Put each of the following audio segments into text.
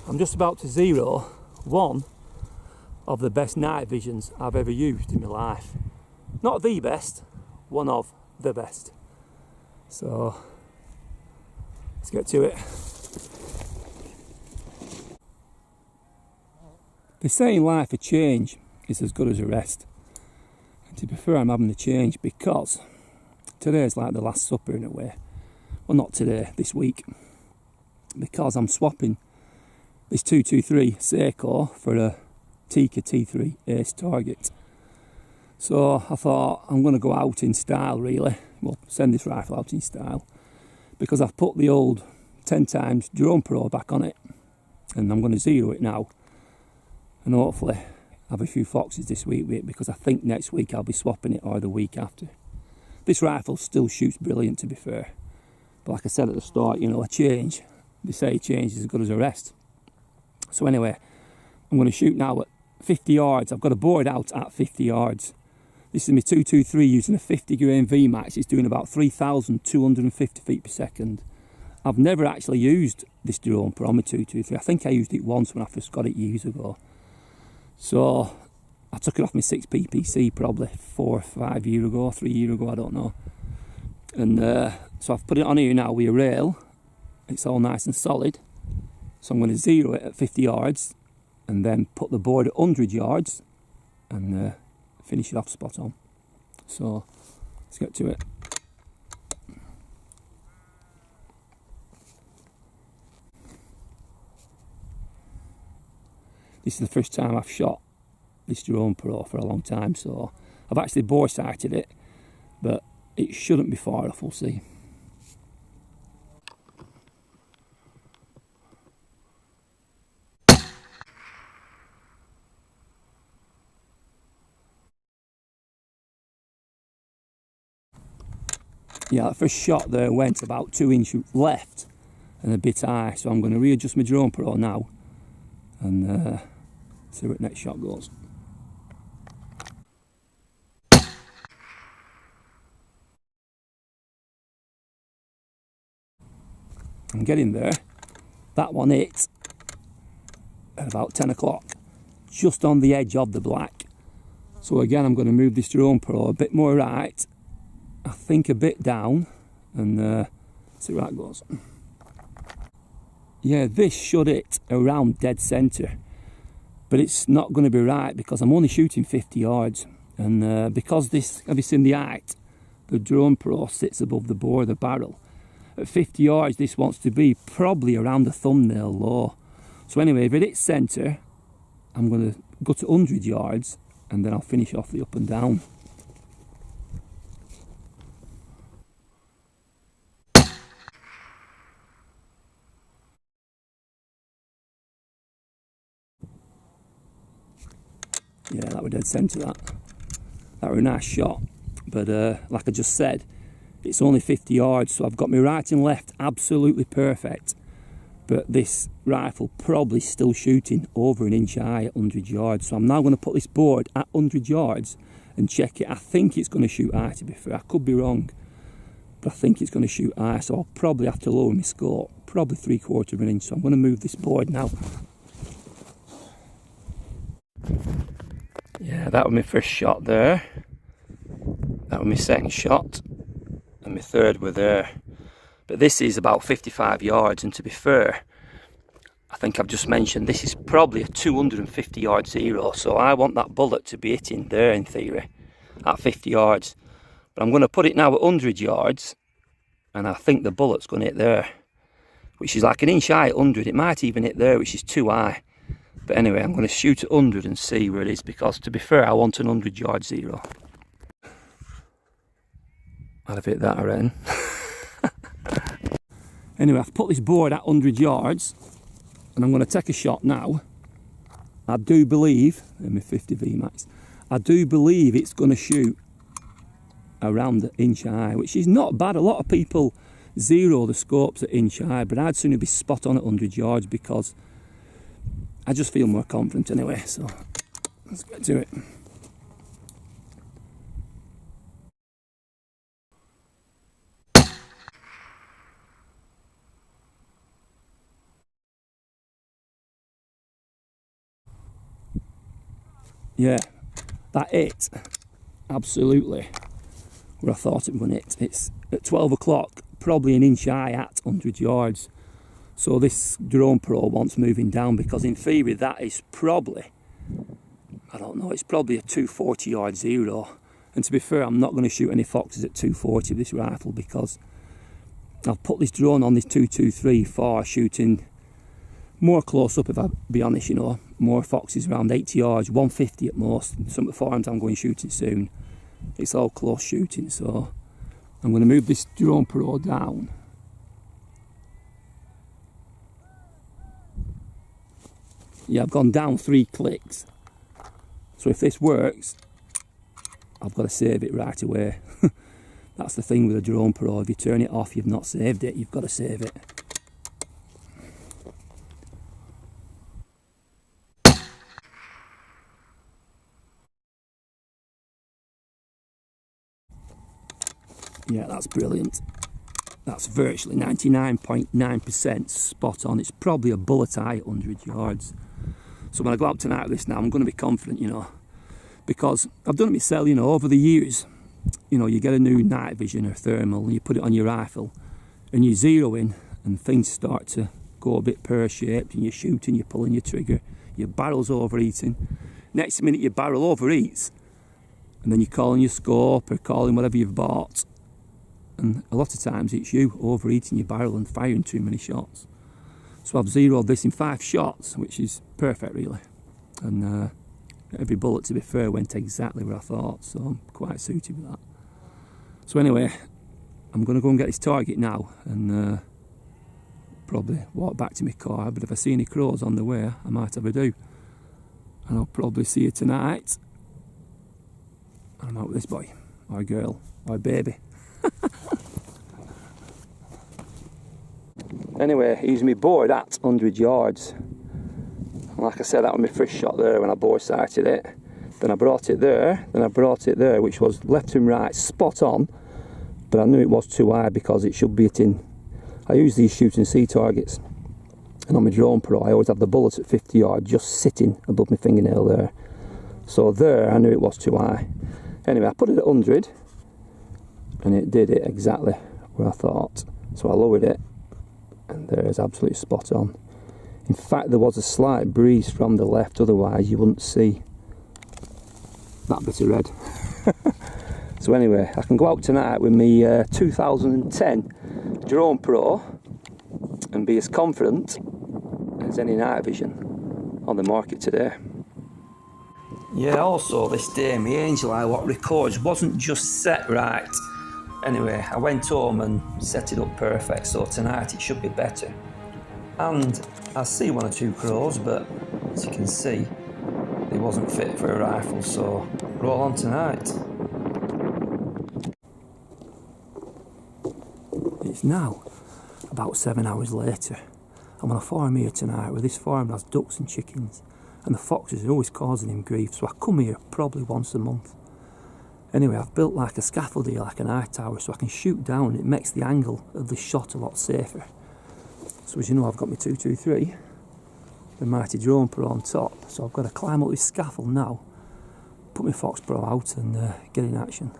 I'm just about to zero one of the best night visions I've ever used in my life. Not the best, one of the best. So let's get to it. They say in life a change is as good as a rest. And to be fair, I'm having the change because today's like the last supper in a way. Well, not today, this week. Because I'm swapping this 223 Sako for a Tikka T3 Ace target. So I thought I'm going to go out in style really. Well, send this rifle out in style. Because I've put the old 10x Drone Pro back on it. And I'm going to zero it now. And hopefully have a few foxes this week with it, because I think next week I'll be swapping it, or the week after. This rifle still shoots brilliant, to be fair. But like I said at the start, you know, a change. They say a change is as good as a rest. So anyway, I'm going to shoot now at 50 yards. I've got a board out at 50 yards. This is my 223 using a 50 Gr Vmax. It's doing about 3,250 feet per second. I've never actually used this drone Pro on my 223. I think I used it once when I first got it years ago. So I took it off my 6 PPC probably 4 or 5 years ago, 3 years ago, I don't know. And so I've put it on here now with a rail. It's all nice and solid. So I'm going to zero it at 50 yards and then put the board at 100 yards and finish it off spot on. So let's get to it. This is the first time I've shot this Drone Pro for a long time, so I've actually bore sighted it, but it shouldn't be far off, we'll see. Yeah, that first shot there went about 2 inches left and a bit high, so I'm going to readjust my Drone Pro now and see where the next shot goes. I'm getting there. That one hit at about 10 o'clock, just on the edge of the black. So again, I'm going to move this Drone Pro a bit more right, I think a bit down, and see where that goes. Yeah, this should hit around dead centre, but it's not going to be right because I'm only shooting 50 yards. And because this, have you seen the height? The Drone Pro sits above the bore of the barrel. At 50 yards, this wants to be probably around the thumbnail low. So anyway, if it hits centre, I'm going to go to 100 yards and then I'll finish off the up and down. Yeah, that was dead centre, that. That was a nice shot. But like I just said, it's only 50 yards, so I've got my right and left absolutely perfect. But this rifle probably still shooting over an inch high at 100 yards. So I'm now going to put this board at 100 yards and check it. I think it's going to shoot high, to be fair. I could be wrong, but I think it's going to shoot high. So I'll probably have to lower my scope, probably 3/4 of an inch. So I'm going to move this board now. Yeah, that was my first shot there. That was my second shot. And my third were there. But this is about 55 yards, and to be fair, I think I've just mentioned this is probably a 250 yard zero, so I want that bullet to be hitting there in theory at 50 yards. But I'm going to put it now at 100 yards, and I think the bullet's going to hit there, which is like an inch high at 100. It might even hit there, which is too high. But anyway, I'm going to shoot at 100 and see where it is, because to be fair, I want an 100 yard zero. I'd have hit that, I reckon. Anyway, I've put this board at 100 yards and I'm going to take a shot now. I do believe, in my 50 Vmax, I do believe it's going to shoot around the inch high, which is not bad. A lot of people zero the scopes at inch high, but I'd sooner be spot on at 100 yards because I just feel more confident anyway. So let's get to it. yeah, that hit absolutely where I thought it would hit. It's at 12 o'clock, probably an inch high at 100 yards. So this drone pro wants moving down, because in theory that is probably, I don't know, it's probably a 240 yard zero. And to be fair, I'm not going to shoot any foxes at 240 with this rifle, because I've put this drone on this 223 for shooting more close up, if I be honest, you know, more foxes around 80 yards, 150 at most. Some of the farms I'm going shooting soon, it's all close shooting, so I'm going to move this drone pro down. Yeah, I've gone down 3 clicks. So if this works, I've got to save it right away. That's the thing with a drone pro. If you turn it off, you've not saved it. You've got to save it. Yeah, that's brilliant. That's virtually 99.9% spot on. It's probably a bullet eye at 100 yards. So when I go out tonight with this now, I'm going to be confident, you know, because I've done it myself, you know, over the years. You know, you get a new night vision or thermal and you put it on your rifle and you zero in and things start to go a bit pear-shaped, and you're shooting, you're pulling your trigger, your barrel's overheating. Next minute your barrel overheats and then you're calling your scope or calling whatever you've bought, and a lot of times it's you overheating your barrel and firing too many shots. So I've zeroed this in 5 shots, which is perfect really, and every bullet, to be fair, went exactly where I thought, so I'm quite suited with that. So anyway, I'm going to go and get this target now and probably walk back to my car, but if I see any crows on the way, I might have a do. And I'll probably see you tonight. I'm out with this boy, or girl, or baby. Anyway, he's me board at 100 yards. Like I said, that was my first shot there when I bore sighted it. Then I brought it there, then I brought it there, which was left and right, spot on. But I knew it was too high because it should be hitting. I use these shooting C targets, and on my drone pro I always have the bullets at 50 yards just sitting above my fingernail there. So there I knew it was too high. Anyway, I put it at 100 and it did it exactly where I thought. So I lowered it and there's absolutely spot on. In fact, there was a slight breeze from the left, otherwise you wouldn't see that bit of red. So anyway, I can go out tonight with my 2010 Drone Pro and be as confident as any night vision on the market today. Yeah, also this day my Angel Eye what records wasn't just set right. Anyway, I went home and set it up perfect, so tonight it should be better. And I see 1 or 2 crows, but as you can see, they wasn't fit for a rifle, so roll on tonight. It's now about 7 hours later. I'm on a farm here tonight where this farm has ducks and chickens, and the foxes are always causing him grief, so I come here probably once a month. Anyway, I've built like a scaffold here, like an eye tower, so I can shoot down. It makes the angle of the shot a lot safer. So as you know, I've got my 223, the mighty Drone Pro on top, so I've got to climb up this scaffold now, put my Fox Pro out and get in action.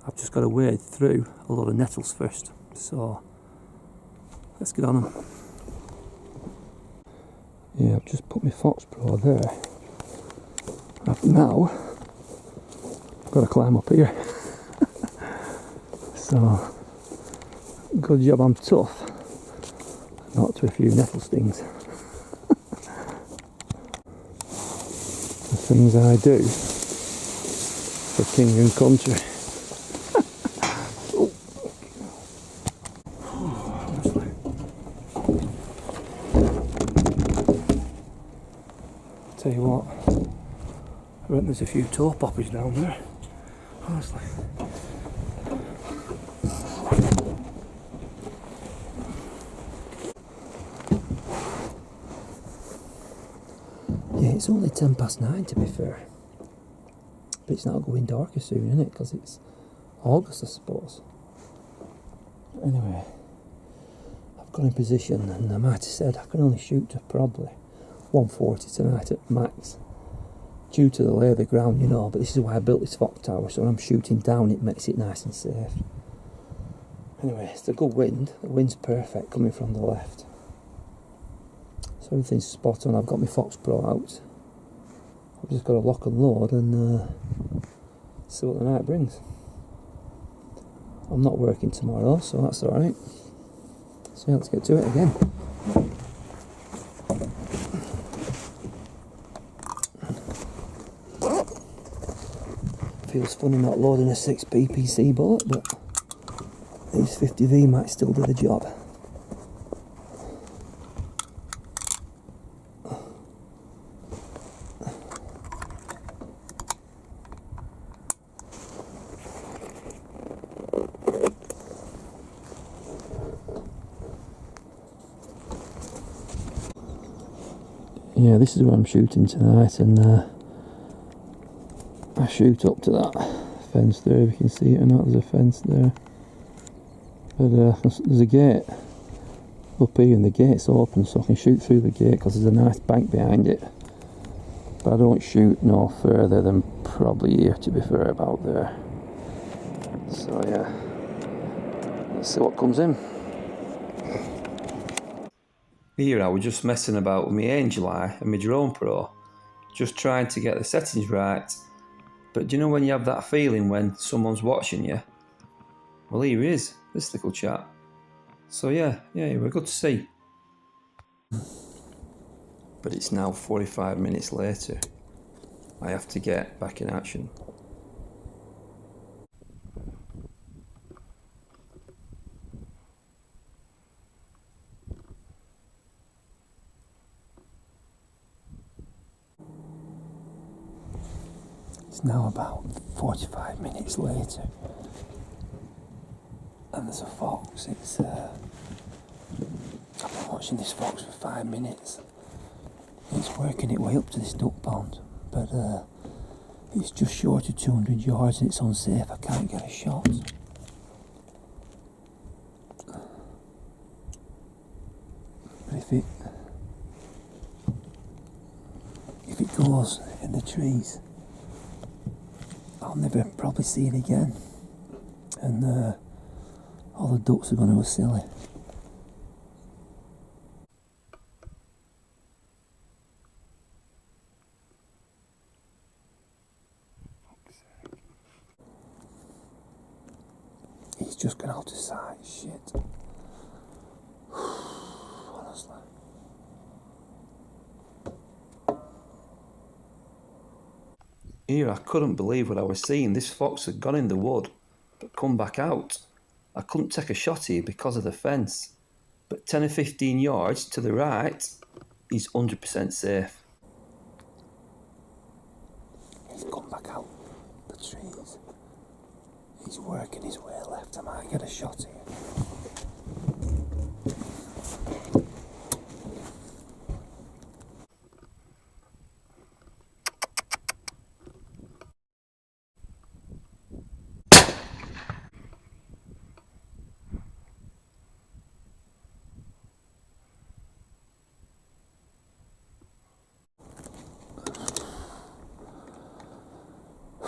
I've just got to wade through a lot of nettles first, so let's get on them. Yeah, I've just put my Fox Pro there. Now I've got to climb up here. So good job I'm tough, not to a few nettle stings. The things I do for king and country. Tell you what, I reckon there's a few toe poppers down there, honestly. Yeah, it's only 9:10 to be fair, but it's not going darker soon, isn't it? Because it's August, I suppose. Anyway, I've got in position, and I might have said I can only shoot to probably 140 tonight at max. due to the lay of the ground, you know, but this is why I built this fox tower, so when I'm shooting down it makes it nice and safe. Anyway, it's a good wind. The wind's perfect coming from the left. So everything's spot on. I've got my Fox Pro out. I've just got to lock and load and see what the night brings. I'm not working tomorrow, so that's alright. So yeah, let's get to it again. Feels funny not loading a 6 PPC bullet, but these 50 Vmax still do the job. Yeah, this is where I'm shooting tonight, and I shoot up to that fence there, if you can see it or not. There's a fence there, but there's a gate up here and the gate's open, so I can shoot through the gate because there's a nice bank behind it, but I don't shoot no further than probably here, to be fair, about there. So yeah, let's see what comes in. Here I was just messing about with my Angel Eye and my Drone Pro, just trying to get the settings right. But do you know when you have that feeling when someone's watching you? Well, here he is, this little chap. So yeah, we're good to see. But it's now 45 minutes later. I have to get back in action. It's now about 45 minutes later, and there's a fox. I've been watching this fox for 5 minutes. It's working its way up to this duck pond, but it's just short of 200 yards and it's unsafe. I can't get a shot. But if it goes in the trees, I'll never probably see it again, and all the ducks are going to go silly. He's just gone out of sight, shit. Honestly. Here, I couldn't believe what I was seeing. This fox had gone in the wood, but come back out. I couldn't take a shot here because of the fence. But 10 or 15 yards to the right, he's 100% safe. He's come back out the trees. He's working his way left. I might get a shot here.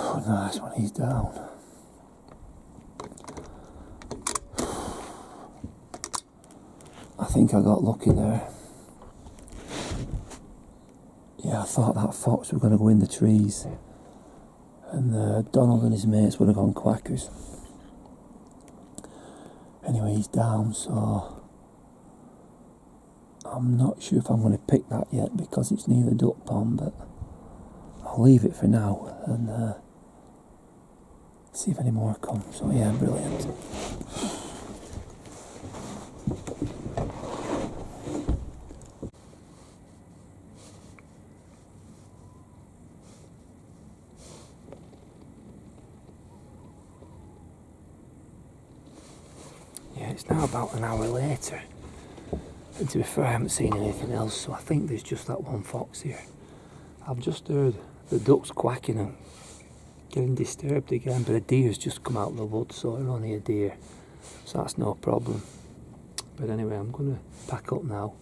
Oh, nice one, he's down. I think I got lucky there. Yeah, I thought that fox was going to go in the trees, and Donald and his mates would have gone quackers. Anyway, he's down, so I'm not sure if I'm going to pick that yet because it's near the duck pond, but I'll leave it for now and see if any more come. So yeah, brilliant. Yeah, it's now about an hour later, and to be fair, I haven't seen anything else, so I think there's just that one fox here. I've just heard the ducks quacking and getting disturbed again, but a deer's just come out of the woods, so it's only a deer, so that's no problem. But anyway, I'm going to pack up now,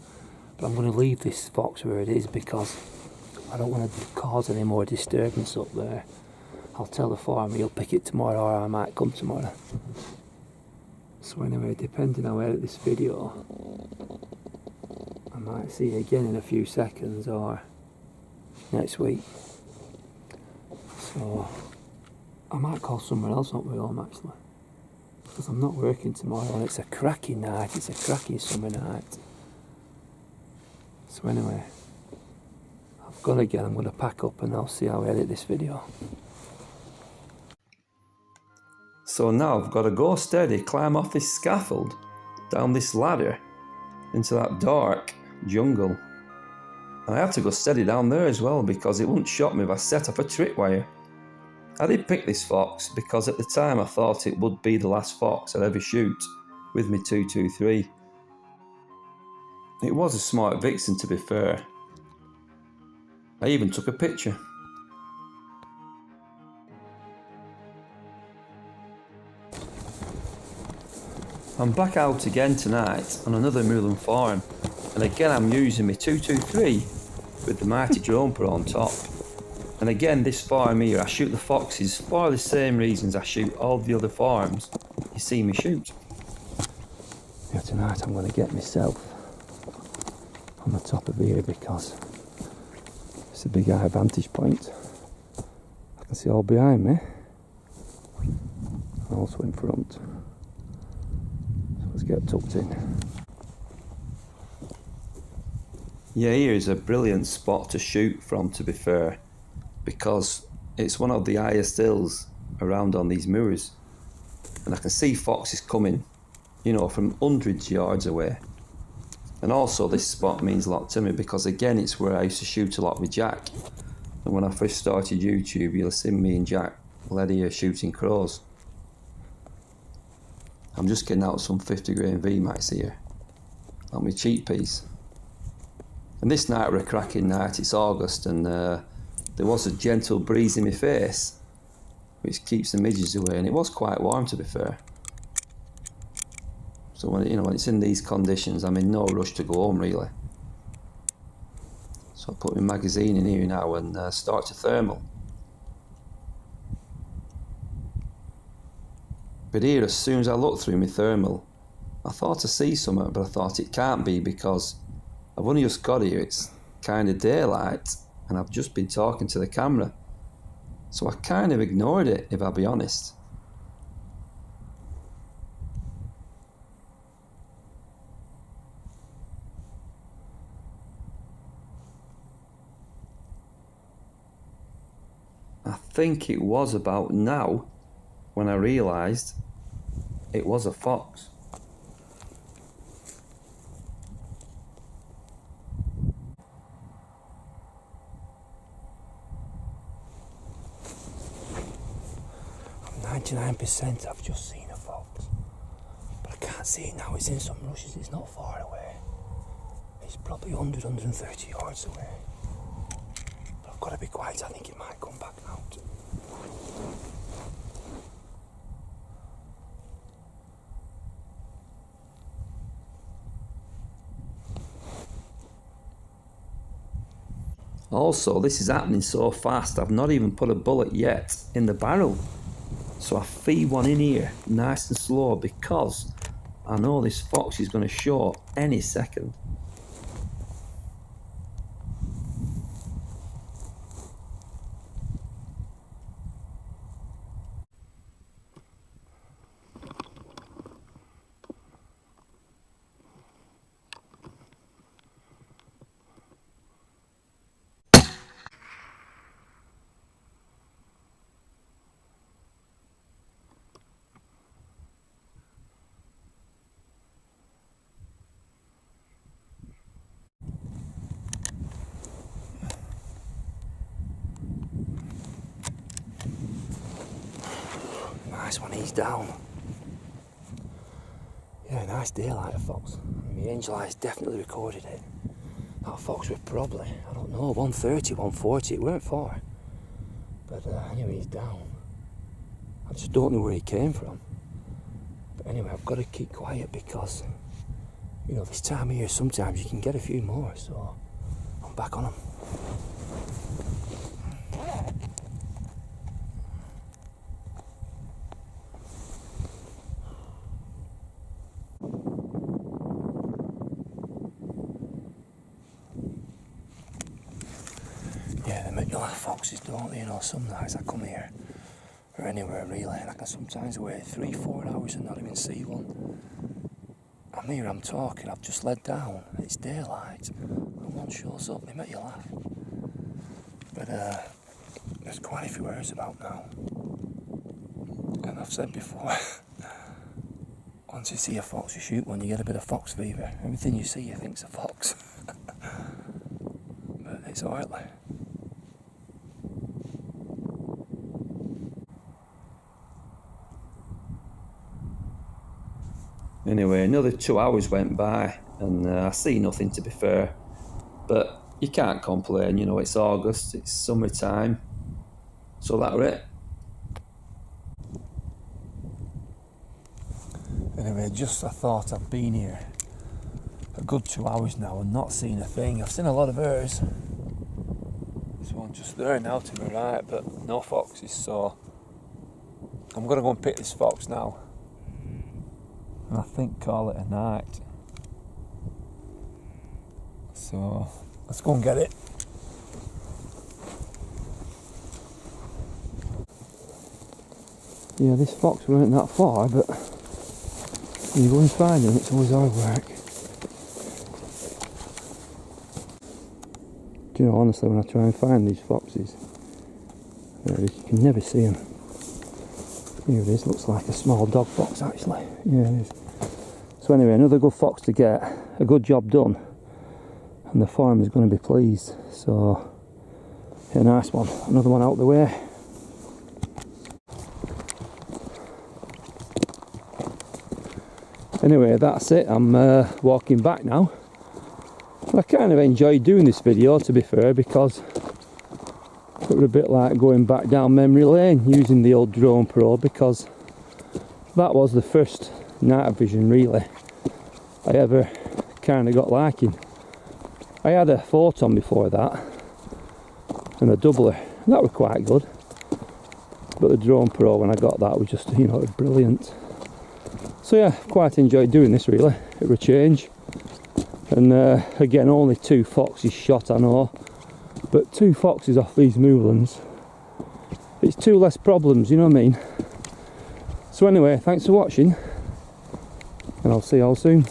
but I'm going to leave this fox where it is because I don't want to cause any more disturbance up there. I'll tell the farmer he'll pick it tomorrow, or I might come tomorrow. So anyway, depending on how I edit this video, I might see you again in a few seconds or next week. So I might call somewhere else up my home actually, because I'm not working tomorrow and it's a cracking night, it's a cracking summer night. So anyway, I've got to get, I'm going to pack up and I'll see how I edit this video. So now I've got to go steady, climb off this scaffold, down this ladder, into that dark jungle. And I have to go steady down there as well, because it wouldn't shock me if I set up a tripwire. I did pick this fox because at the time I thought it would be the last fox I'd ever shoot with my 223. It was a smart vixen, to be fair. I even took a picture. I'm back out again tonight on another moorland farm, and again I'm using my 223 with the mighty drone pro on top. And again, this farm here, I shoot the foxes for the same reasons I shoot all the other farms you see me shoot. Yeah, tonight I'm going to get myself on the top of here because it's a big high vantage point. I can see all behind me and also in front. So let's get tucked in. Yeah, here is a brilliant spot to shoot from, to be fair, because it's one of the highest hills around on these moors, and I can see foxes coming, you know, from hundreds of yards away. And also this spot means a lot to me because again it's where I used to shoot a lot with Jack, and when I first started YouTube you'll have seen me and Jack led here shooting crows. I'm just getting out some 50 Gr Vmax here, on my cheap piece. And this night were a cracking night, it's August, and there was a gentle breeze in my face, which keeps the midges away, and it was quite warm, to be fair. So when it's in these conditions, I'm in no rush to go home really. So I put my magazine in here now and start to thermal. But here, as soon as I looked through my thermal, I thought I see something, but I thought it can't be because I've only just got here, it's kind of daylight, and I've just been talking to the camera. So I kind of ignored it, if I'll be honest. I think it was about now when I realised it was a fox. I'm 99% I've just seen a fox, but I can't see it now. It's in some rushes, it's not far away. It's probably 100, 130 yards away. But I've got to be quiet, I think it might come back out. Also, this is happening so fast, I've not even put a bullet yet in the barrel. So I feed one in here, nice and slow, because I know this fox is going to show any second. Nice one, he's down. Yeah, nice daylight of fox. My angel eyes definitely recorded it. That fox was probably, I don't know, 130, 140, it weren't far. But anyway, he's down. I just don't know where he came from. But anyway, I've got to keep quiet because, this time of year sometimes you can get a few more, so I'm back on him. you like foxes, don't you? You know, some nights I come here, or anywhere really, and I can sometimes wait 3-4 hours and not even see one. I'm here, I'm talking, I've just led down, it's daylight, and one shows up, they make you laugh. But there's quite a few birds about now. And I've said before, once you see a fox, you shoot one, you get a bit of fox fever. Everything you see, you think's a fox. But it's alright. Anyway, another 2 hours went by, and I see nothing, to be fair. But you can't complain, you know, it's August, it's summertime. So that's it. Anyway, just I thought I've been here a good 2 hours now and not seen a thing. I've seen a lot of birds. There's one just there now to my right, but no foxes, so I'm going to go and pick this fox now. And I think call it a night. So let's go and get it. Yeah, this fox weren't that far, but when you go and find him, it's always hard work. Do you know, honestly, when I try and find these foxes, you can never see them. Here it is, looks like a small dog fox actually. Yeah, it is. So anyway, another good fox to get, a good job done, and the farmer's going to be pleased. So, yeah, nice one. Another one out the way. Anyway, that's it. I'm walking back now. I kind of enjoyed doing this video, to be fair, because it was a bit like going back down memory lane using the old drone pro, because that was the first night vision really I ever kind of got liking. I had a photon before that and a doubler, and that was quite good, but the drone pro, when I got that, was just, you know, it was brilliant. So yeah, quite enjoyed doing this really. It was a change, and again, only 2 foxes shot, I know, but 2 foxes off these moorlands, it's 2 less problems, you know what I mean? So anyway, thanks for watching, and I'll see you all soon.